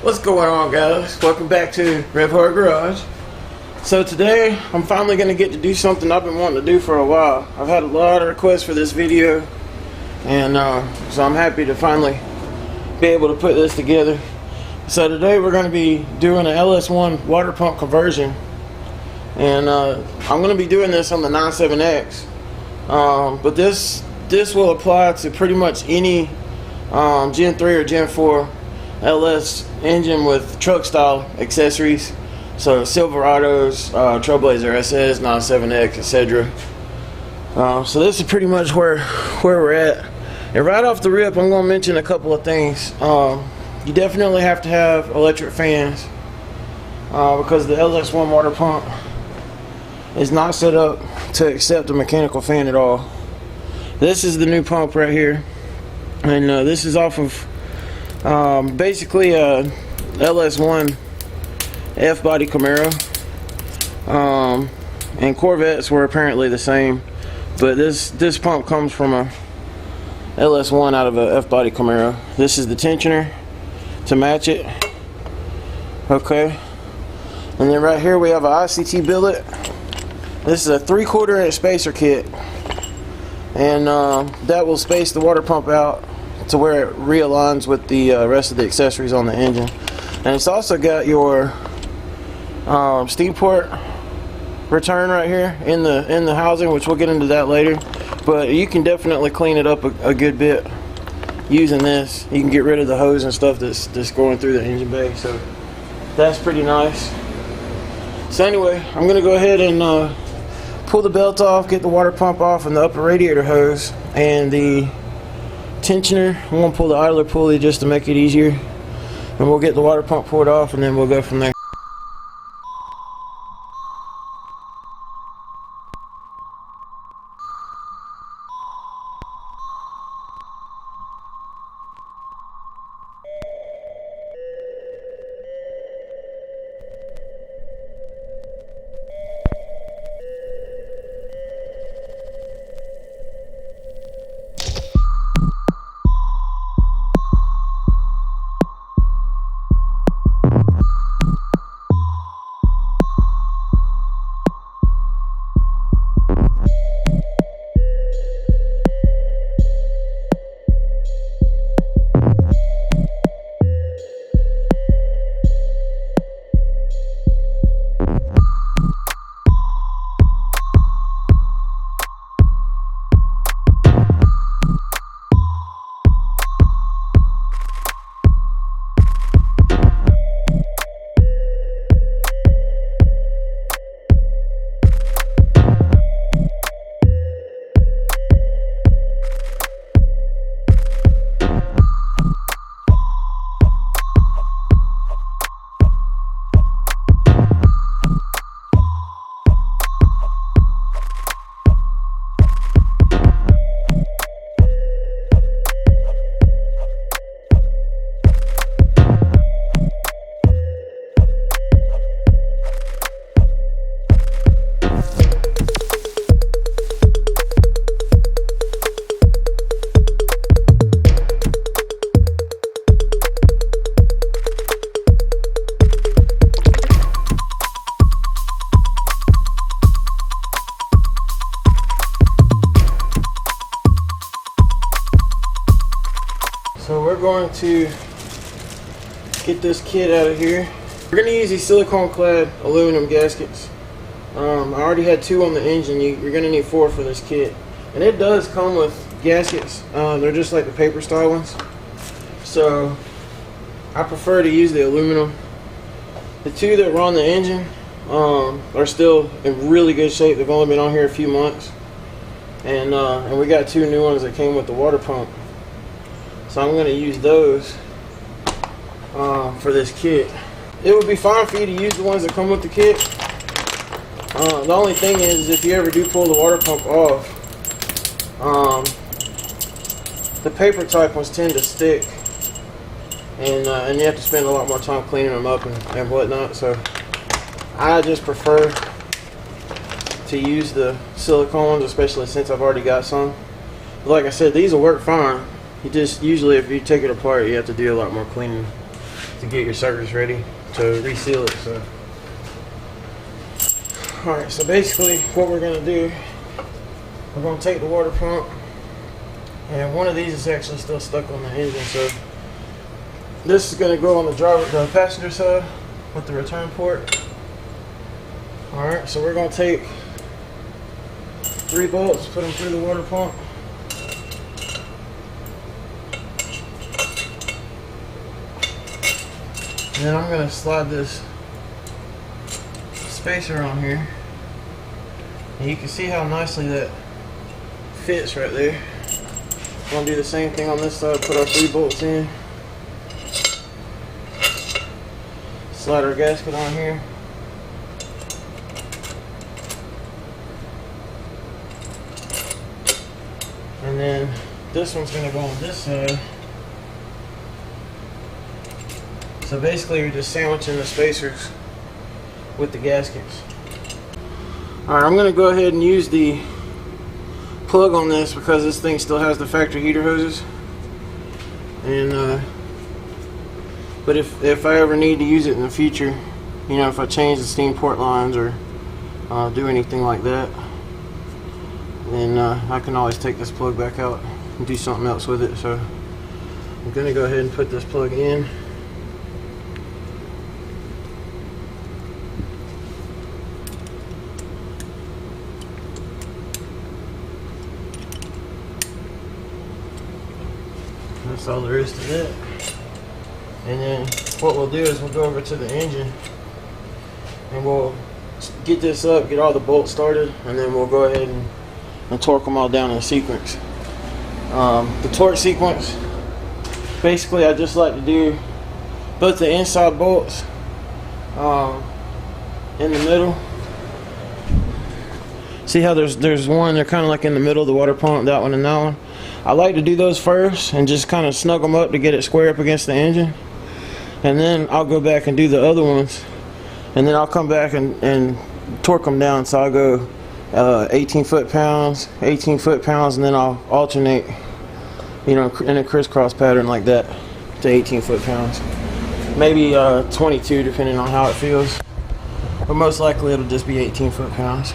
What's going on, guys? Welcome back to Rev Hard Garage. So today I'm finally going to get to do something I've been wanting to do for a while. I've had a lot of requests for this video, and so I'm happy to finally be able to put this together. So today we're going to be doing an LS1 water pump conversion, and I'm going to be doing this on the 97X, but this will apply to pretty much any Gen 3 or Gen 4 LS engine with truck style accessories, so Silverados, Trailblazer SS, 97X, etc. So this is pretty much where we're at. And right off the rip, I'm going to mention a couple of things. You definitely have to have electric fans because the LS1 water pump is not set up to accept a mechanical fan at all. This is the new pump right here, and this is off of basically a LS1 F-body Camaro, and Corvettes were apparently the same, but this pump comes from a LS1 out of a F-body Camaro. This is the tensioner to match it. Okay, and then right here we have a ICT Billet. This is a 3/4 inch spacer kit, and that will space the water pump out to where it realigns with the rest of the accessories on the engine. And it's also got your steam port return right here in the housing, which we'll get into that later. But you can definitely clean it up a good bit using this. You can get rid of the hose and stuff that's going through the engine bay, so that's pretty nice. So anyway, I'm gonna go ahead and pull the belt off, get the water pump off and the upper radiator hose and the tensioner. I'm going to pull the idler pulley just to make it easier, and we'll get the water pump pulled off, and then we'll go from there. So we're going to get this kit out of here. We're going to use these silicone clad aluminum gaskets. I already had 2 on the engine. You're going to need 4 for this kit. And it does come with gaskets. They're just like the paper style ones. So I prefer to use the aluminum. The 2 that were on the engine are still in really good shape. They've only been on here a few months. And we got 2 new ones that came with the water pump. So I'm going to use those for this kit. It would be fine for you to use the ones that come with the kit. The only thing is, if you ever do pull the water pump off, the paper type ones tend to stick, and you have to spend a lot more time cleaning them up and whatnot. So I just prefer to use the silicone ones, especially since I've already got some. But like I said, these will work fine. You just usually, if you take it apart, you have to do a lot more cleaning to get your service ready to reseal it. So, all right. So basically, what we're gonna do, we're gonna take the water pump, and one of these is actually still stuck on the engine. So this is gonna go on the passenger side with the return port. All right. So we're gonna take 3 bolts, put them through the water pump. And then I'm going to slide this spacer on here. And you can see how nicely that fits right there. I'm going to do the same thing on this side, put our 3 bolts in. Slide our gasket on here. And then this one's going to go on this side. So basically you're just sandwiching the spacers with the gaskets. Alright, I'm going to go ahead and use the plug on this because this thing still has the factory heater hoses. And but if I ever need to use it in the future, you know, if I change the steam port lines or do anything like that, then I can always take this plug back out and do something else with it. So I'm going to go ahead and put this plug in. That's all there is to that. And then what we'll do is we'll go over to the engine and we'll get this up, get all the bolts started, and then we'll go ahead and torque them all down in sequence. The torque sequence, basically I just like to do both the inside bolts in the middle. See how there's one, they're kind of like in the middle of the water pump, that one and that one. I like to do those first and just kind of snug them up to get it square up against the engine. And then I'll go back and do the other ones. And then I'll come back and torque them down. So I'll go 18 foot-pounds, 18 foot-pounds, and then I'll alternate, you know, in a crisscross pattern like that to 18 foot-pounds. Maybe 22 depending on how it feels. But most likely it'll just be 18 foot-pounds.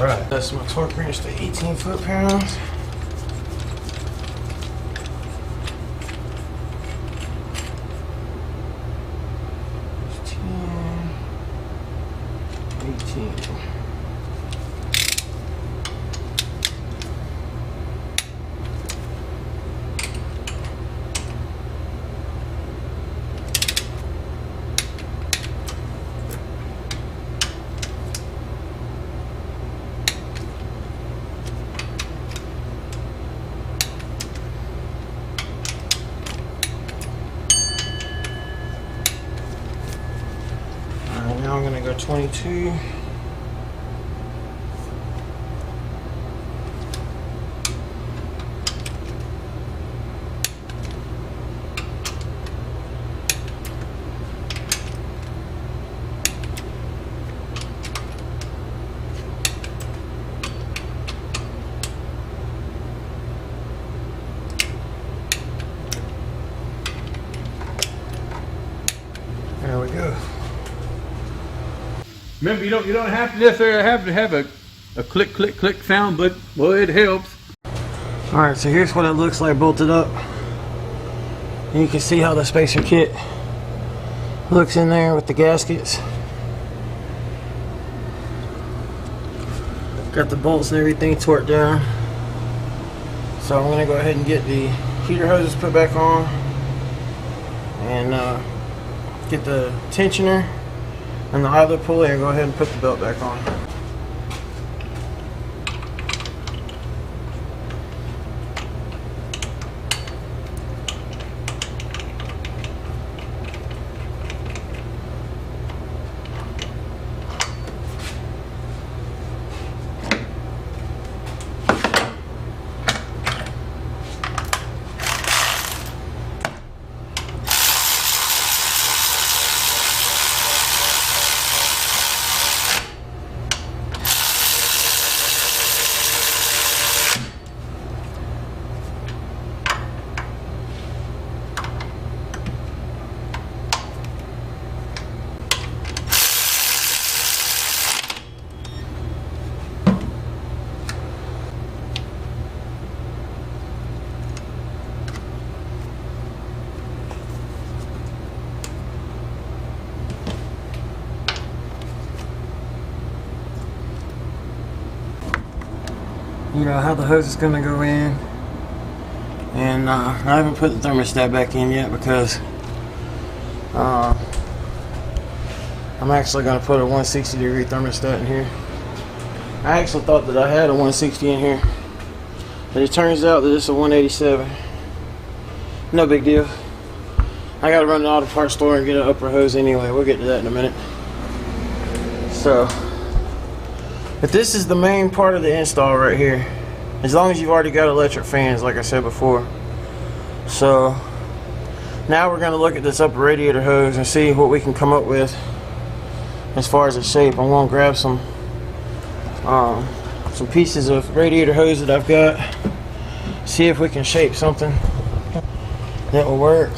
Alright, that's my torque wrench to 18 foot-pounds. Now I'm going to go 22. There we go. Remember, you don't have to necessarily have a click click click sound, but well, it helps. All right, so here's what it looks like bolted up. And you can see how the spacer kit looks in there with the gaskets. Got the bolts and everything torqued down. So I'm gonna go ahead and get the heater hoses put back on and get the tensioner and the idler pulley and go ahead and put the belt back on. You know how the hose is going to go in, and I haven't put the thermostat back in yet because I'm actually going to put a 160 degree thermostat in here. I actually thought that I had a 160 in here, but it turns out that it's a 187. No big deal. I got to run to the auto parts store and get an upper hose anyway. We'll get to that in a minute. So, but this is the main part of the install right here, as long as you've already got electric fans like I said before. So now we're going to look at this upper radiator hose and see what we can come up with as far as the shape. I'm going to grab some pieces of radiator hose that I've got, see if we can shape something that will work.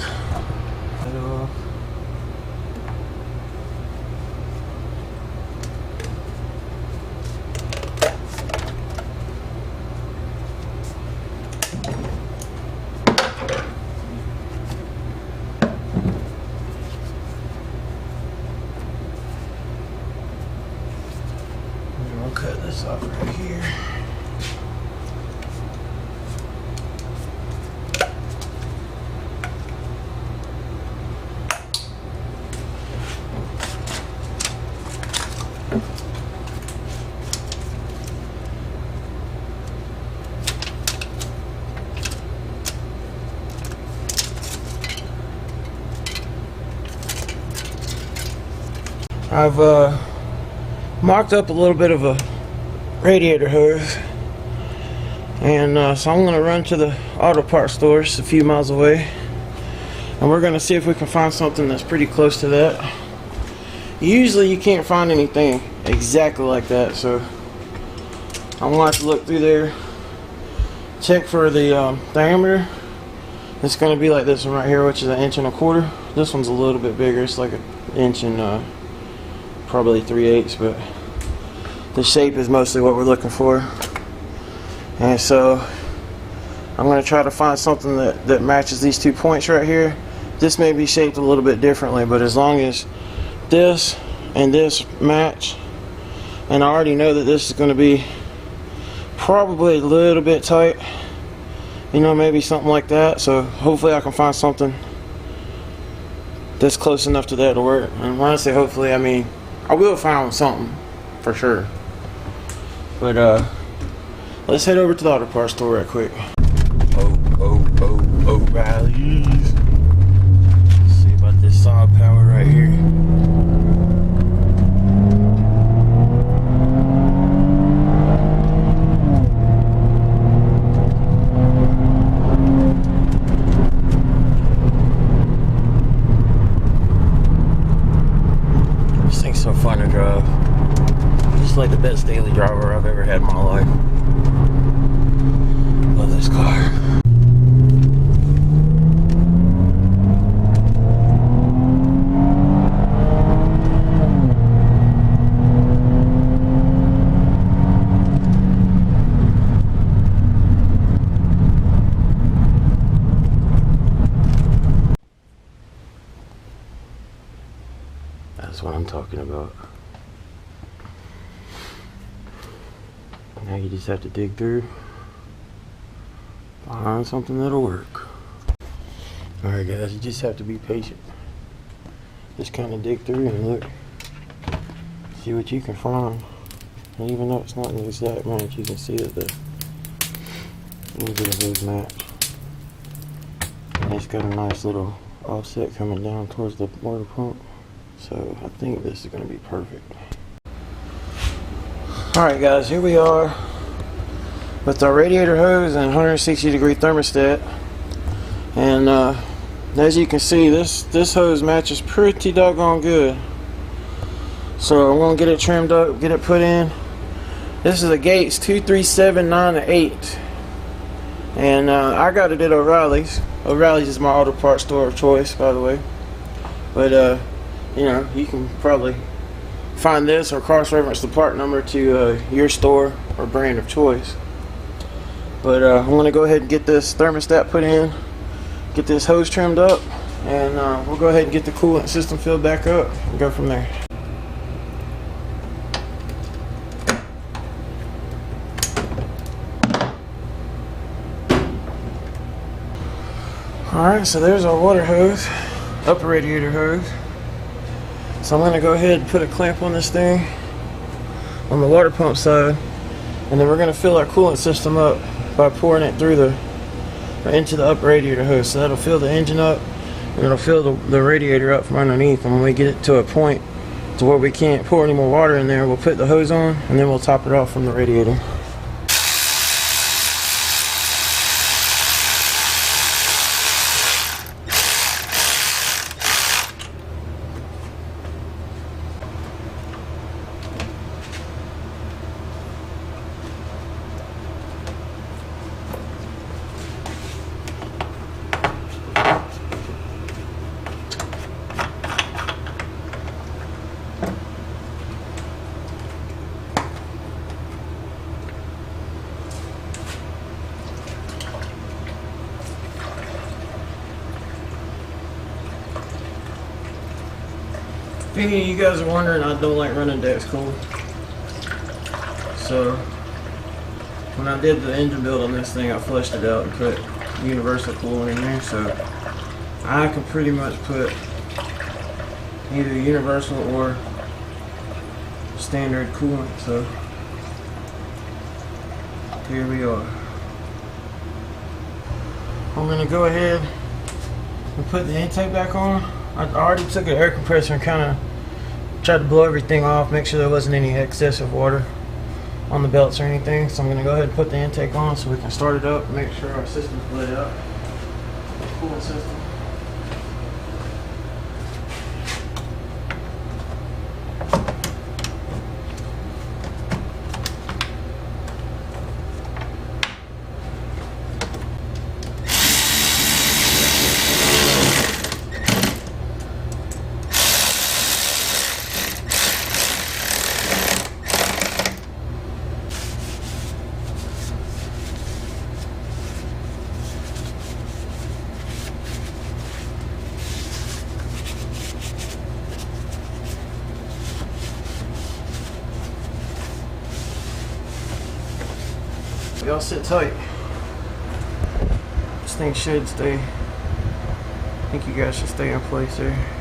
Cut this off right here. I've mocked up a little bit of a radiator hose, and so I'm going to run to the auto parts store just a few miles away, and we're going to see if we can find something that's pretty close to that. Usually you can't find anything exactly like that, so I'm going to have to look through there, check for the diameter. It's going to be like this one right here, which is 1.25 inches. This one's a little bit bigger, it's like 1 inch and probably 3/8, but the shape is mostly what we're looking for. And so I'm going to try to find something that matches these 2 points right here. This may be shaped a little bit differently, but as long as this and this match, and I already know that this is going to be probably a little bit tight, you know, maybe something like that. So hopefully I can find something that's close enough to that to work. And when I say hopefully, I mean I will find something for sure. But let's head over to the auto parts store right quick. O'Reilly's. Let's see about this Saab power right here. This thing's so fun to drive. Just like the best daily driver I've ever had in my life. Love this car. That's what I'm talking about. Now you just have to dig through, find something that'll work. Alright guys, you just have to be patient. Just kind of dig through and look. See what you can find. And even though it's not an exact match, you can see that the little bit of those match. And it's got a nice little offset coming down towards the water pump. So I think this is going to be perfect. Alright guys, here we are with our radiator hose and 160-degree thermostat. And as you can see, this hose matches pretty doggone good. So I'm going to get it trimmed up, get it put in. This is a Gates 23798. And I got it at O'Reilly's. O'Reilly's is my auto parts store of choice, by the way. But you know, you can probably find this or cross-reference the part number to your store or brand of choice. But I'm going to go ahead and get this thermostat put in, get this hose trimmed up, and we'll go ahead and get the coolant system filled back up and go from there. Alright, so there's our water hose, upper radiator hose. So I'm going to go ahead and put a clamp on this thing on the water pump side, and then we're going to fill our coolant system up by pouring it through into the upper radiator hose. So that'll fill the engine up, and it'll fill the radiator up from underneath. And when we get it to a point to where we can't pour any more water in there, we'll put the hose on, and then we'll top it off from the radiator. If any of you guys are wondering, I don't like running Dex cool. So when I did the engine build on this thing, I flushed it out and put universal coolant in there. So I can pretty much put either universal or standard coolant. So here we are. I'm going to go ahead and put the intake back on. I already took an air compressor and kind of tried to blow everything off, make sure there wasn't any excessive water on the belts or anything. So I'm going to go ahead and put the intake on so we can start it up and make sure our system's lit up. The cooling system. Y'all sit tight. This thing should stay. I think you guys should stay in place there.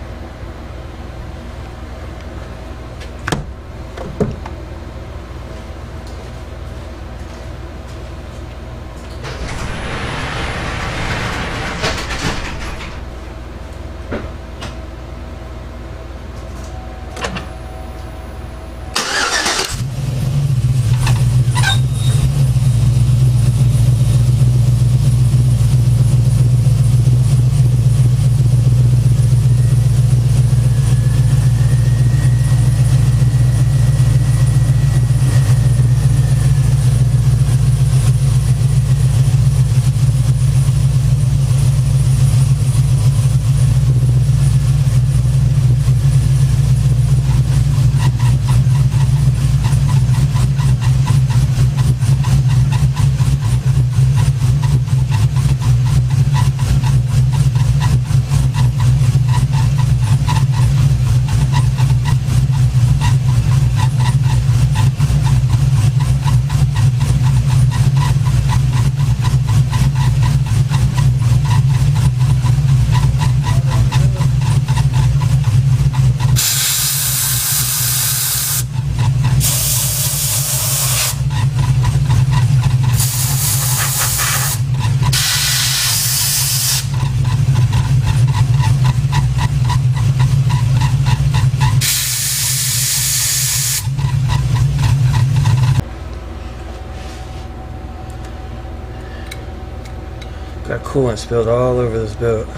Got coolant spilled all over this belt.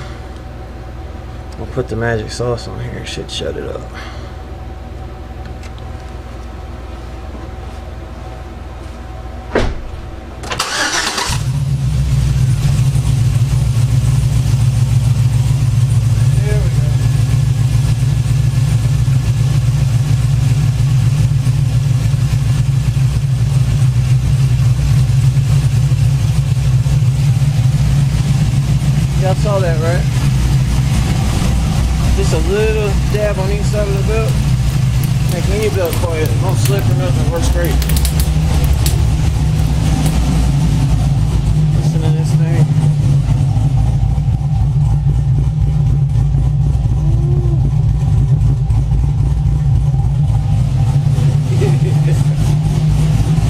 I'll put the magic sauce on here. It should shut it up. Y'all saw that, right? Just a little dab on each side of the belt. Make any belt quiet. Don't slip or nothing. Works great. Listen to this thing.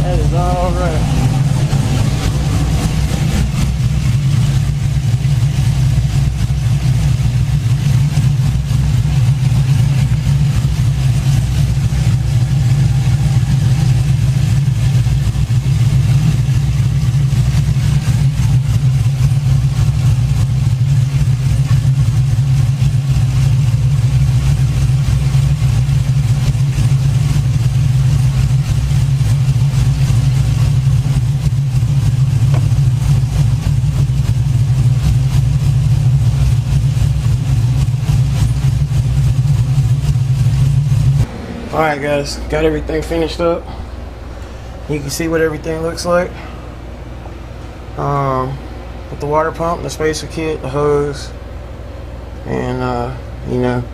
That is all right. Alright guys, got everything finished up. You can see what everything looks like. With the water pump, the spacer kit, the hose, and you know,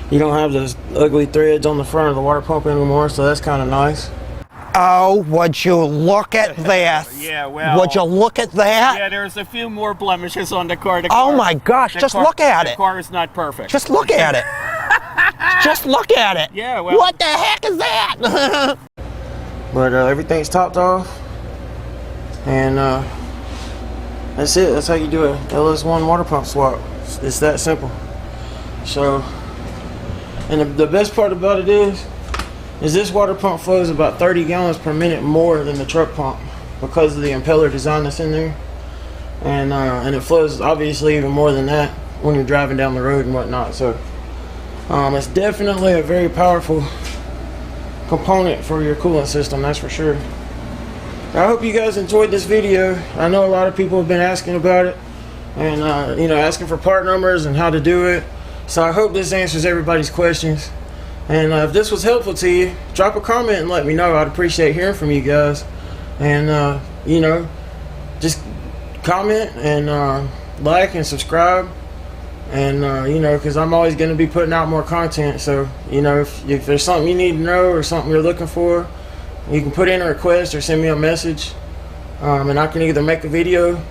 you don't have those ugly threads on the front of the water pump anymore, so that's kind of nice. Oh, would you look at this? Yeah, well. Would you look at that? Yeah, there's a few more blemishes on the car. Oh my gosh, just look at it. The car is not perfect. Just look at it. Just look at it. Yeah, well. What the heck is that? But everything's topped off, and that's it. That's how you do a LS1 water pump swap. It's that simple. So, and the best part about it is this water pump flows about 30 gallons per minute more than the truck pump because of the impeller design that's in there, and it flows obviously even more than that when you're driving down the road and whatnot. So it's definitely a very powerful component for your coolant system, that's for sure. I hope you guys enjoyed this video. I know a lot of people have been asking about it, and you know, asking for part numbers and how to do it. So I hope this answers everybody's questions. And if this was helpful to you, drop a comment and let me know. I'd appreciate hearing from you guys. And you know, just comment and like and subscribe. And you know, because I'm always going to be putting out more content. So you know, if there's something you need to know or something you're looking for, you can put in a request or send me a message. and I can either make a video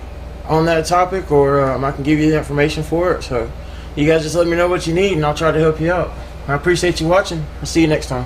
on that topic, or I can give you the information for it. So you guys just let me know what you need and I'll try to help you out. I appreciate you watching. I'll see you next time.